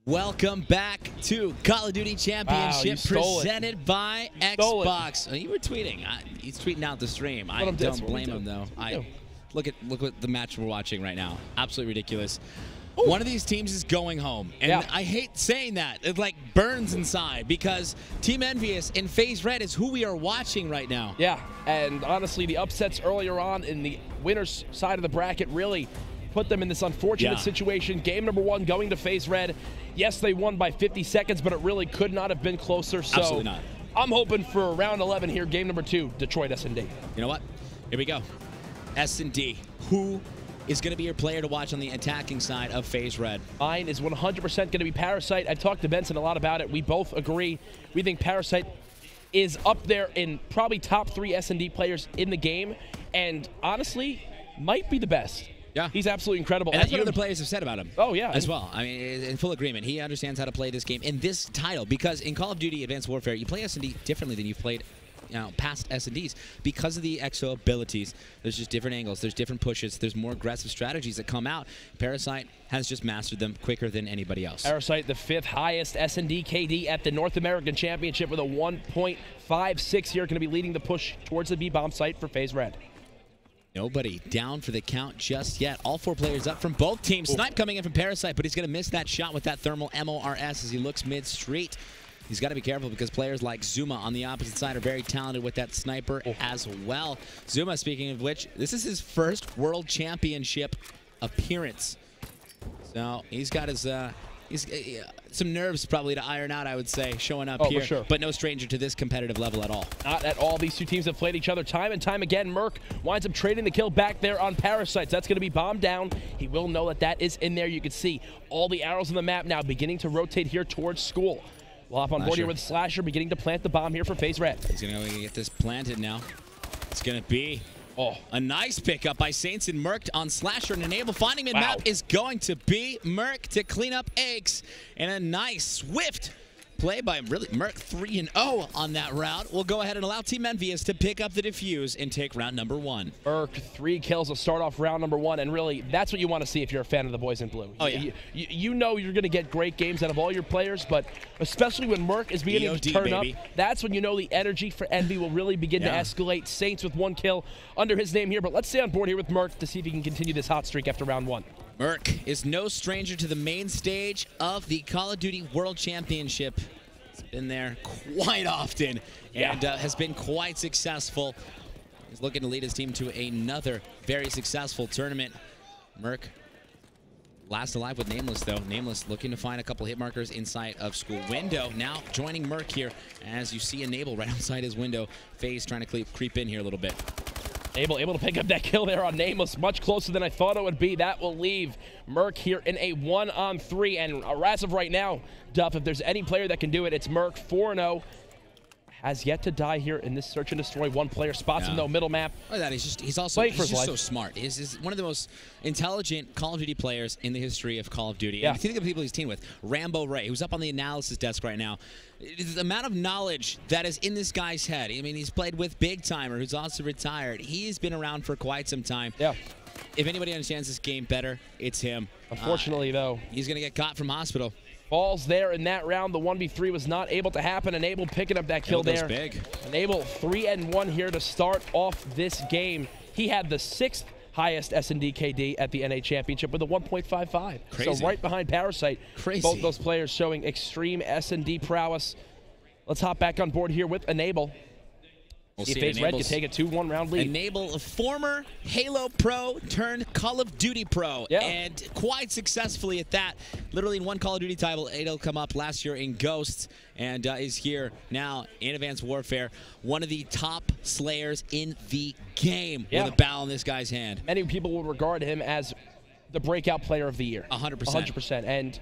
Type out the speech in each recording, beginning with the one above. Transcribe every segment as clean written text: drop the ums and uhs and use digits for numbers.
Welcome back to Call of Duty Championship presented by Xbox. Oh, you were tweeting. He's tweeting out the stream. I don't blame him though. Look what the match we're watching right now. Absolutely ridiculous. Ooh. One of these teams is going home, and I hate saying that. It like burns inside because Team EnVy and Faze Red is who we are watching right now. Yeah, and honestly, the upsets earlier on in the winner's side of the bracket really put them in this unfortunate situation. Game number 1 going to Faze Red. Yes, they won by 50 seconds, but it really could not have been closer. So absolutely not. I'm hoping for round 11 here, game number 2, Detroit S&D. You know what? Here we go. S&D. Who is going to be your player to watch on the attacking side of Faze Red? Mine is 100% going to be Parasite. I've talked to Benson a lot about it. We both agree. We think Parasite is up there in probably top 3 S&D players in the game, and honestly, might be the best. Yeah. He's absolutely incredible. And that's what other players have said about him. Oh, yeah. As well. I mean, in full agreement. He understands how to play this game in this title because in Call of Duty Advanced Warfare, you play S&D differently than you've played past S&Ds because of the EXO abilities. There's just different angles. There's different pushes. There's more aggressive strategies that come out. Parasite has just mastered them quicker than anybody else. Parasite, the 5th highest S&D KD at the North American Championship with a 1.56 here. Going to be leading the push towards the B-bomb site for Faze Red. Nobody down for the count just yet. All 4 players up from both teams. Snipe coming in from Parasite, but he's going to miss that shot with that thermal MORS as he looks mid-street. He's got to be careful because players like Zuma on the opposite side are very talented with that sniper as well. Zuma, speaking of which, this is his first World Championship appearance. So he's got his some nerves probably to iron out, I would say, showing up here. For sure. But no stranger to this competitive level at all. Not at all. These two teams have played each other time and time again. Merc winds up trading the kill back there on Parasites. That's going to be bombed down. He will know that that is in there. You can see all the arrows on the map now beginning to rotate here towards school. We'll hop on board here with Slasher beginning to plant the bomb here for Faze Red. He's going to get this planted now. It's going to be a nice pickup by Saints and Merc on Slasher, and Enable finding mid-map is going to be Merc to clean up eggs, and a nice swift play by Merc 3-0 on that round. We'll go ahead and allow Team EnVy to pick up the defuse and take round number 1. Merc 3 kills will start off round number 1, and really that's what you want to see if you're a fan of the boys in blue. Oh yeah, you know you're going to get great games out of all your players, but especially when Merc is beginning to turn up, that's when you know the energy for EnVy will really begin to escalate. Saints with 1 kill under his name here, but let's stay on board here with Merc to see if he can continue this hot streak after round 1. Merc is no stranger to the main stage of the Call of Duty World Championship. He's been there quite often and has been quite successful. He's looking to lead his team to another very successful tournament. Merc last alive with Nameless, though. Nameless looking to find a couple hit markers inside of school window. Now joining Merc here as you see Enable right outside his window. Faze trying to creep in here a little bit. Able to pick up that kill there on Nameless, much closer than I thought it would be. That will leave Merc here in a 1-on-3, and as of right now, Duff, if there's any player that can do it, it's Merc. 4-0. Has yet to die here in this search and destroy. 1 player spots him though, middle map. Look at that, he's also so smart. He's one of the most intelligent Call of Duty players in the history of Call of Duty. And if you think of the people he's teamed with, Rambo Ray, who's up on the analysis desk right now. The amount of knowledge that is in this guy's head. I mean, he's played with Big Timer, who's also retired. He's been around for quite some time. Yeah. If anybody understands this game better, it's him. Unfortunately, though, he's going to get caught from hospital. Falls there in that round. The 1v3 was not able to happen. Enable picking up that kill there. Big. Enable 3-1 here to start off this game. He had the 6th highest S&D KD at the NA Championship with a 1.55. Crazy. So right behind Parasite. Crazy. Both those players showing extreme S&D prowess. Let's hop back on board here with Enable. We'll see if Faze Red can take a 2-1 round lead. Enable, a former Halo Pro turned Call of Duty Pro, and quite successfully at that. Literally in 1 Call of Duty title, it'll come up last year in Ghosts, and is here now in Advanced Warfare. One of the top slayers in the game with a bow in this guy's hand. Many people would regard him as the breakout player of the year. 100%. 100%. And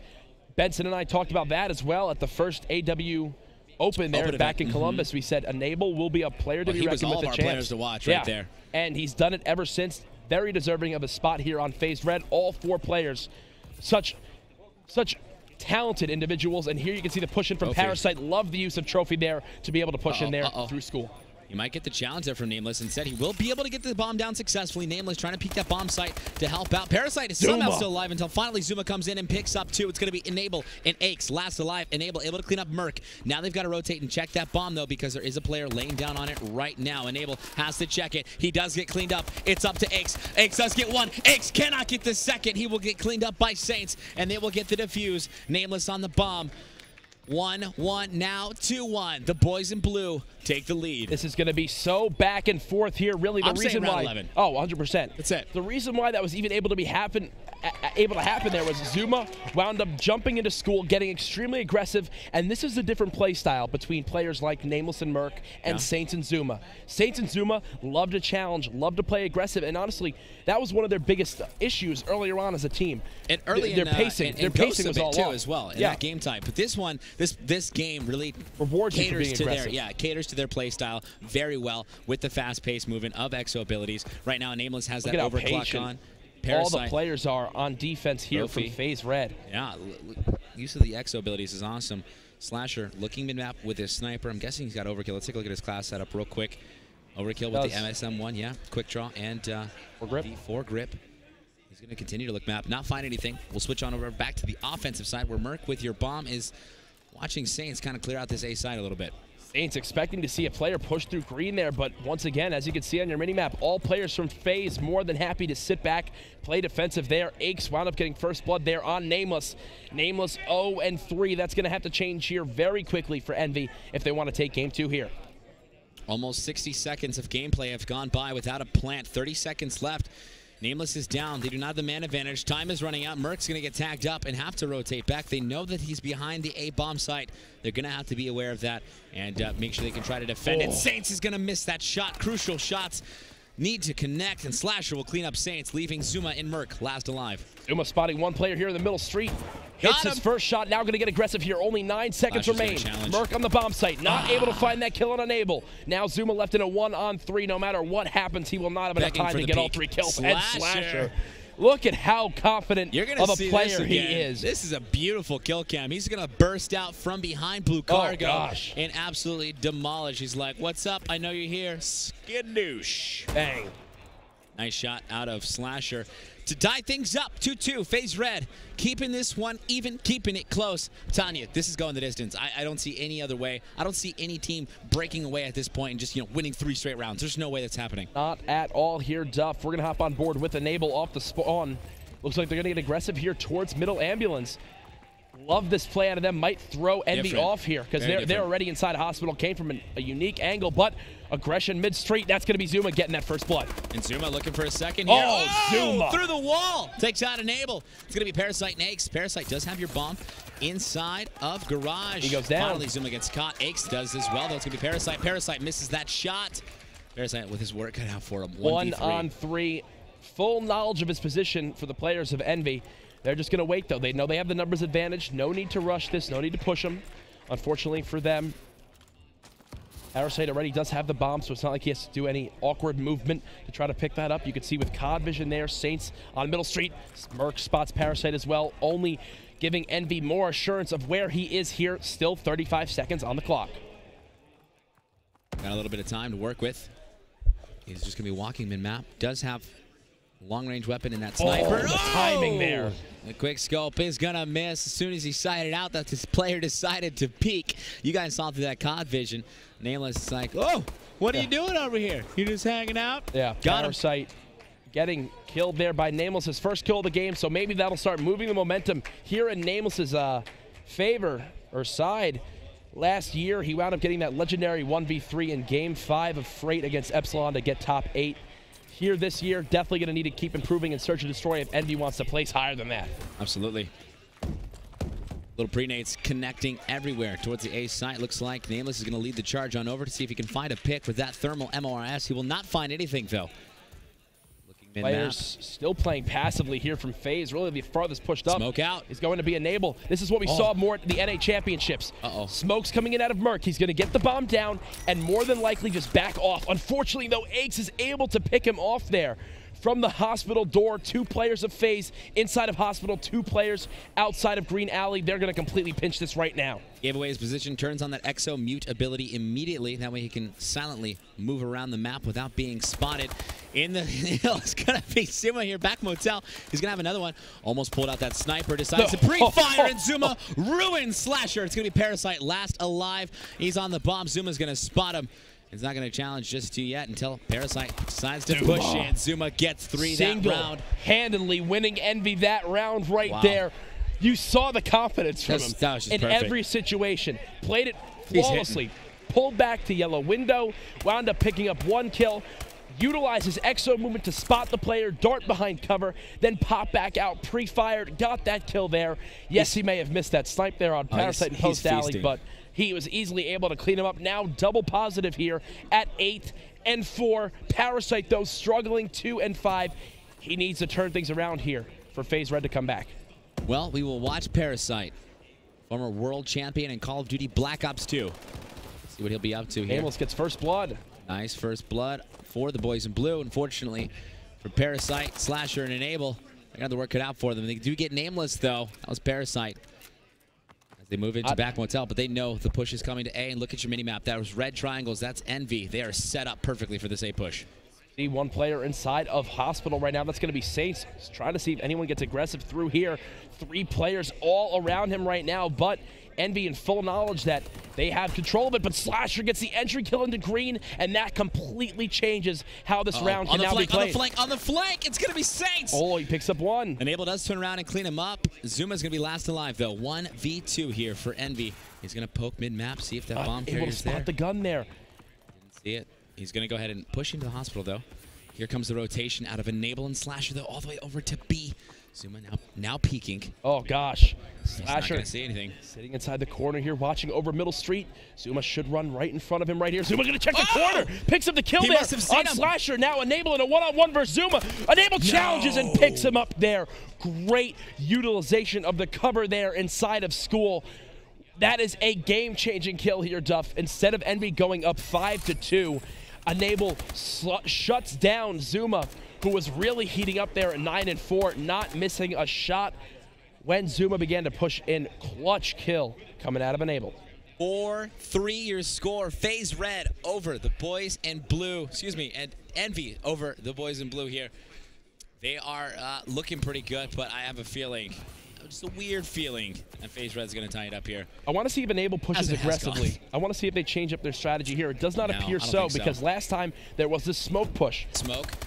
Benson and I talked about that as well at the first AW Open there back in Columbus. We said Enable will be a player to be reckoned with. He was all of our players to watch right there. And he's done it ever since. Very deserving of a spot here on Faze Red. All 4 players, such talented individuals. And here you can see the push in from Parasite. Love the use of Trophy there to be able to push in there through school. You might get the challenge there from Nameless. Instead, he will be able to get the bomb down successfully. Nameless trying to peek that bomb site to help out. Parasite is somehow still alive until finally Zuma comes in and picks up 2. It's going to be Enable and Aches. Last alive. Enable able to clean up Merc. Now they've got to rotate and check that bomb, though, because there is a player laying down on it right now. Enable has to check it. He does get cleaned up. It's up to Aches. Aches does get 1. Aches cannot get the second. He will get cleaned up by Saints, and they will get the defuse. Nameless on the bomb. 1-1 now, 2-1. The boys in blue take the lead. This is going to be so back and forth here. Really, the reason why 11. Oh, 100%. That's it. The reason why that was even able to happen there was Zuma wound up jumping into school, getting extremely aggressive, and this is a different play style between players like Nameless and Merc and Saints and Zuma. Saints and Zuma love to challenge, love to play aggressive, and honestly, that was one of their biggest issues earlier on as a team. And early their pacing, their pacing was all too off as well in that game type. But this one, this game really rewards caters to their caters to their play style very well with the fast-paced movement of Exo abilities. Right now, Nameless has that overclock on. Parasite. All the players are on defense here from Faze Red. Yeah, use of the Exo abilities is awesome. Slasher looking mid-map with his sniper. I'm guessing he's got overkill. Let's take a look at his class setup real quick. Overkill with the MSM1, yeah. Quick draw and four grip. He's going to continue to look map, not find anything. We'll switch on over back to the offensive side where Merc with your bomb is watching Saints kind of clear out this A side a little bit. Saints expecting to see a player push through green there, but once again, as you can see on your minimap, all players from Faze more than happy to sit back, play defensive there. Aches wound up getting first blood there on Nameless. Nameless 0-3. That's going to have to change here very quickly for EnVy if they want to take game 2 here. Almost 60 seconds of gameplay have gone by without a plant. 30 seconds left. Nameless is down. They do not have the man advantage. Time is running out. Merc's going to get tagged up and have to rotate back. They know that he's behind the A bomb site. They're going to have to be aware of that and make sure they can try to defend it. Saints is going to miss that shot. Crucial shots need to connect, and Slasher will clean up Saints, leaving Zuma and Merc last alive. Zuma spotting one player here in the middle street. Hits his first shot, now going to get aggressive here. Only 9 seconds remain. Merc on the bomb site, not able to find that kill on Enable. Now Zuma left in a 1-on-3. No matter what happens, he will not have enough time to get all 3 kills. And Slasher. Look at how confident of a player he is. This is a beautiful kill cam. He's going to burst out from behind Blue Cargo and absolutely demolish. He's like, what's up? I know you're here. Skidoosh. Bang. Nice shot out of Slasher to tie things up. 2-2. Faze Red keeping this one even, keeping it close. Tanya, this is going the distance. I don't see any other way. I don't see any team breaking away at this point and just winning 3 straight rounds. There's no way that's happening. Not at all here, Duff. We're gonna hop on board with Enable off the spawn. Looks like they're gonna get aggressive here towards middle ambulance. Love this play out of them. Might throw EnVy off here because they're already inside a hospital. Came from a unique angle, but aggression mid-street. That's going to be Zuma getting that first blood. And Zuma looking for a second here. Zuma. Through the wall. Takes out Enable. It's going to be Parasite and Aches. Parasite does have your bomb inside of Garage. He goes down. Finally, Zuma gets caught. Aches does as well, though. It's going to be Parasite. Parasite misses that shot. Parasite with his work cut out for him. 1-on-3. Full knowledge of his position for the players of EnVy. They're just going to wait, though. They know they have the numbers advantage. No need to rush this. No need to push them. Unfortunately for them, Parasite already does have the bomb, so it's not like he has to do any awkward movement to try to pick that up. You can see with COD vision there, Saints on Middle Street. Merc spots Parasite as well, only giving EnVy more assurance of where he is here. Still 35 seconds on the clock. Got a little bit of time to work with. He's just going to be walking mid-map. Does have long-range weapon in that sniper. The timing there. The quick scope is going to miss. As soon as he sighted out that this player decided to peek. You guys saw through that COD vision. Nameless is like, oh, what are you doing over here? You just hanging out? Yeah, Parasite getting killed there by Nameless. His first kill of the game, so maybe that'll start moving the momentum here in Nameless's favor or side. Last year, he wound up getting that legendary 1v3 in Game 5 of Freight against Epsilon to get top 8. Here this year, definitely going to need to keep improving and search and destroy if EnVy wants to place higher than that. Absolutely. Little pre-nades connecting everywhere towards the A site. Looks like Nameless is going to lead the charge on over to see if he can find a pick with that thermal MORS. He will not find anything, though. Players still playing passively here from Faze. Really the farthest pushed up. Smoke out. Is going to be Enable. This is what we saw more at the NA Championships. Smoke's coming in out of Merc. He's going to get the bomb down and more than likely just back off. Unfortunately, though, Aches is able to pick him off there. from the hospital door. 2 players of Faze inside of hospital, 2 players outside of Green Alley. They're going to completely pinch this right now. Gave away his position, turns on that exo mute ability immediately. That way he can silently move around the map without being spotted. In the hill, it's going to be Zuma here. Back Motel. He's going to have another one. Almost pulled out that sniper. Decides to pre-fire, and Zuma ruins Slasher. It's going to be Parasite last alive. He's on the bomb. Zuma's going to spot him. He's not going to challenge just yet until Parasite decides to push in. Zuma gets 3 that round. Handedly winning EnVy that round right there. You saw the confidence from him in every situation. Played it flawlessly. Pulled back to yellow window. Wound up picking up 1 kill. Utilized his exo movement to spot the player, dart behind cover, then pop back out, pre-fired, got that kill there. Yes, he may have missed that snipe there on Parasite and Post Alley, but he was easily able to clean him up. Now double positive here at 8 and 4. Parasite, though, struggling 2 and 5. He needs to turn things around here for Faze Red to come back. Well, we will watch Parasite, former world champion in Call of Duty Black Ops 2. Let's see what he'll be up to here. Nameless gets first blood. Nice first blood for the boys in blue. Unfortunately, for Parasite, Slasher, and Enable, they got the work cut out for them. They do get Nameless, though. That was Parasite. As they move into back Motel, but they know the push is coming to A. And look at your mini-map. That was red triangles. That's EnVy. They are set up perfectly for this A push. See 1 player inside of hospital right now. That's going to be Saints. He's trying to see if anyone gets aggressive through here. 3 players all around him right now, but EnVy in full knowledge that they have control of it, but Slasher gets the entry kill into green, and that completely changes how this round can now be played. On the flank, it's going to be Saints. Oh, he picks up 1. Enable does turn around and clean him up. Zuma's going to be last alive, though. 1v2 here for EnVy. He's going to poke mid-map, see if that bomb carrier's there. Able to spot the gun there. Didn't see it. He's going to go ahead and push into the hospital, though. Here comes the rotation out of Enable and Slasher, though, all the way over to B. Zuma now peeking. Oh, gosh. Slasher not going to see anything. Sitting inside the corner here, watching over Middle Street. Zuma should run right in front of him right here. Zuma going to check the corner. Picks up the kill there on Slasher. Now Enable in a one-on-one versus Zuma. Enable challenges and picks him up there. Great utilization of the cover there inside of school. That is a game-changing kill here, Duff. Instead of EnVy going up 5-2, Enable shuts down Zuma, who was really heating up there at 9 and 4, not missing a shot when Zuma began to push in. Clutch kill coming out of Enable. 4-3 your score. Faze Red over the boys in blue. Excuse me, and EnVy over the boys in blue here. They are looking pretty good, but I have a feeling, just a weird feeling, that Faze Red's going to tie it up here. I want to see if Enable pushes aggressively. I want to see if they change up their strategy here. It does not appear so, because last time there was this smoke push.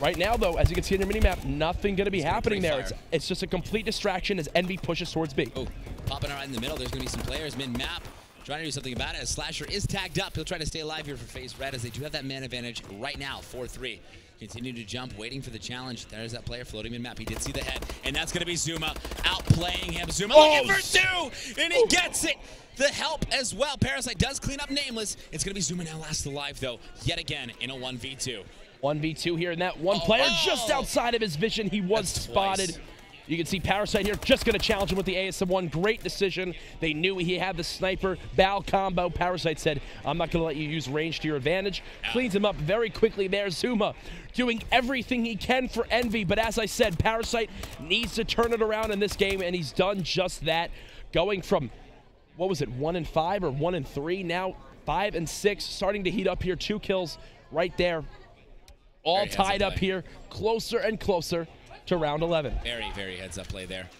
Right now, though, as you can see in your minimap, nothing going to be happening there. It's just a complete distraction as EnVy pushes towards B. Oh, popping right in the middle. There's going to be some players mid-map trying to do something about it. As Slasher is tagged up, he'll try to stay alive here for Faze Red, as they do have that man advantage right now, 4-3. Continue to jump, waiting for the challenge. There's that player floating mid-map. He did see the head, and that's going to be Zuma outplaying him. Zuma looking for 2, and he gets it. The help as well. Parasite does clean up Nameless. It's going to be Zuma now last alive, though, yet again in a 1v2. 1v2 here, and that one player just outside of his vision. He was spotted. You can see Parasite here just going to challenge him with the ASM-1. Great decision. They knew he had the sniper bow combo. Parasite said, I'm not going to let you use range to your advantage. Cleans him up very quickly there. Zuma doing everything he can for EnVy, but as I said, Parasite needs to turn it around in this game, and he's done just that. Going from, what was it, 1 and 5 or 1 and 3, now 5 and 6, starting to heat up here. 2 kills right there. All tied up here, closer and closer to round 11. Very, very heads-up play there.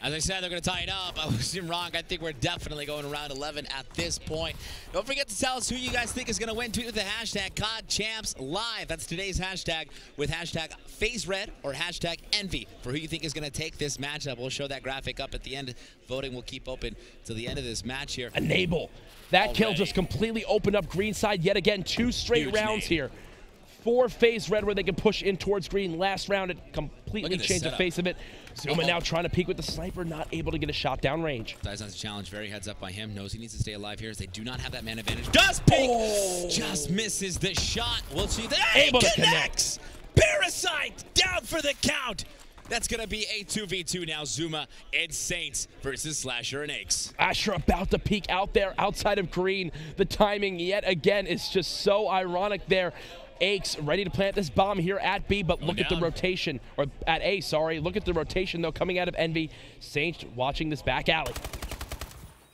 As I said, they're going to tie it up. I was wrong. I think we're definitely going to round 11 at this point. Don't forget to tell us who you guys think is going to win. Tweet with the hashtag CODChampsLive. That's today's hashtag, with hashtag FazeRed or hashtag EnVy for who you think is going to take this matchup. We'll show that graphic up at the end. Voting will keep open till the end of this match here. Enable. That kill just completely opened up green side yet again. 2 straight rounds here for Faze Red, where they can push in towards green. Last round, it completely changed the face of it. Zuma now trying to peek with the sniper, not able to get a shot down range. Dies on the challenge, very heads up by him. Knows he needs to stay alive here as they do not have that man advantage. Does peek! Just misses the shot. We'll see that. Able to connect. Parasite down for the count. That's going to be a 2v2 now. Zuma and Saints versus Slasher and Aches. Asher about to peek out there outside of green. The timing yet again is just so ironic there. Aches ready to plant this bomb here at B, but look at the rotation, or at A, sorry. Look at the rotation, though, coming out of EnVy. Saints watching this back alley.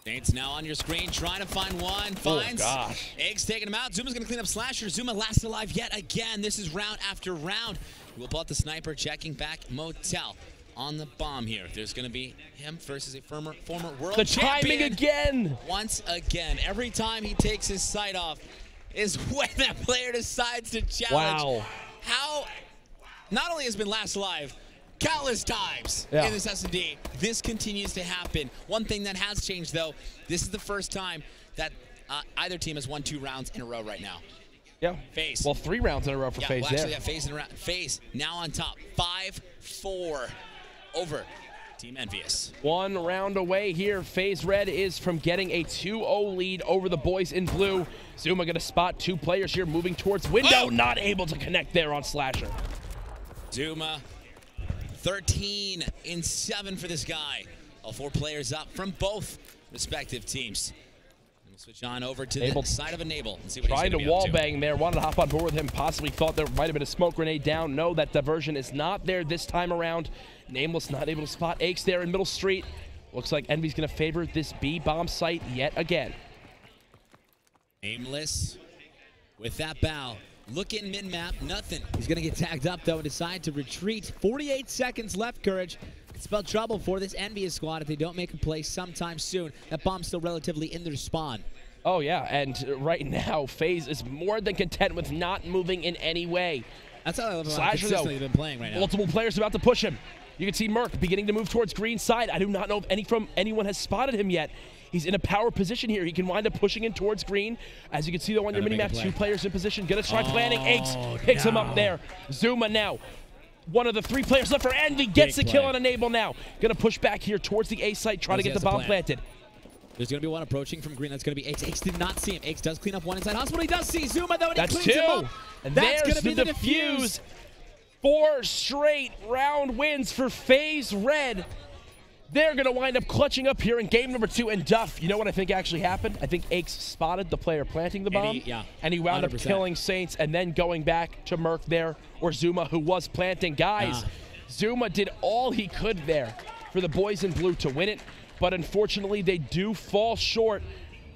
Saints now on your screen, trying to find one. Finds. Oh, gosh. Aches taking him out. Zuma's going to clean up Slasher. Zuma last alive yet again. This is round after round. We'll pull out the sniper, checking back Motel on the bomb here. There's going to be him versus a former world champion. The timing again. Once again. Every time he takes his sight off is when that player decides to challenge. Wow. How not only has been last alive countless times in this S&D, this continues to happen. One thing that has changed, though, this is the first time that either team has won 2 rounds in a row right now. Yeah. Faze. Well, 3 rounds in a row for Faze. Well, actually, Faze in a round. Faze now on top, 5-4 over Team EnVyous. 1 round away here. Faze Red is from getting a 2-0 lead over the boys in blue. Zuma going to spot 2 players here moving towards window. Not able to connect there on Slasher. Zuma, 13 in 7 for this guy. All 4 players up from both respective teams. We'll switch on over to the side of Enable and see what Tried he's to wall bang there. Wanted to hop on board with him. Possibly thought there might have been a smoke grenade down. No, that diversion is not there this time around. Nameless not able to spot Aches there in Middle Street. Looks like EnVy's going to favor this B bomb site yet again. Nameless with that bow. Look in mid-map, nothing. He's going to get tagged up, though, and decide to retreat. 48 seconds left, Courage. Could spell trouble for this EnVyous squad if they don't make a play sometime soon. That bomb's still relatively in their spawn. Oh, yeah, and right now, Faze is more than content with not moving in any way. That's how I love how consistently they've been playing right now. Multiple players about to push him. You can see Merc beginning to move towards green side. I do not know if anyone has spotted him yet. He's in a power position here. He can wind up pushing in towards green. As you can see, though, on your mini-map, 2 players in position. Gonna try planning. Aches picks him up there. Zuma now. One of the 3 players left for EnVy. Gets the kill on Enable now. Gonna push back here towards the A site, trying to get the bomb planted. There's going to be one approaching from green. That's going to be Aches. Aches did not see him. Aches does clean up one inside hospital. He does see Zuma, though, and that's he cleans him up. And that's there's going to be the defuse. 4 straight round wins for Faze Red. They're going to wind up clutching up here in game number 2. And Duff, you know what I think actually happened? I think Aches spotted the player planting the bomb. And he wound 100%. Up killing Saints and then going back to Merc there, or Zuma, who was planting. Guys, Zuma did all he could there for the boys in blue to win it. But unfortunately, they do fall short.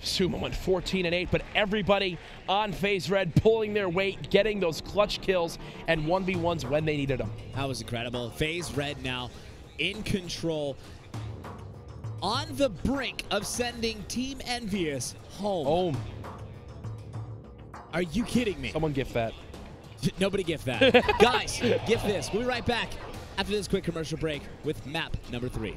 Zuma went 14-8, but everybody on Faze Red pulling their weight, getting those clutch kills, and 1v1s when they needed them. That was incredible. Faze Red now in control, on the brink of sending Team EnVyous home. Are you kidding me? Someone gift that. Nobody gift that. Guys, gift this. We'll be right back after this quick commercial break with map number 3.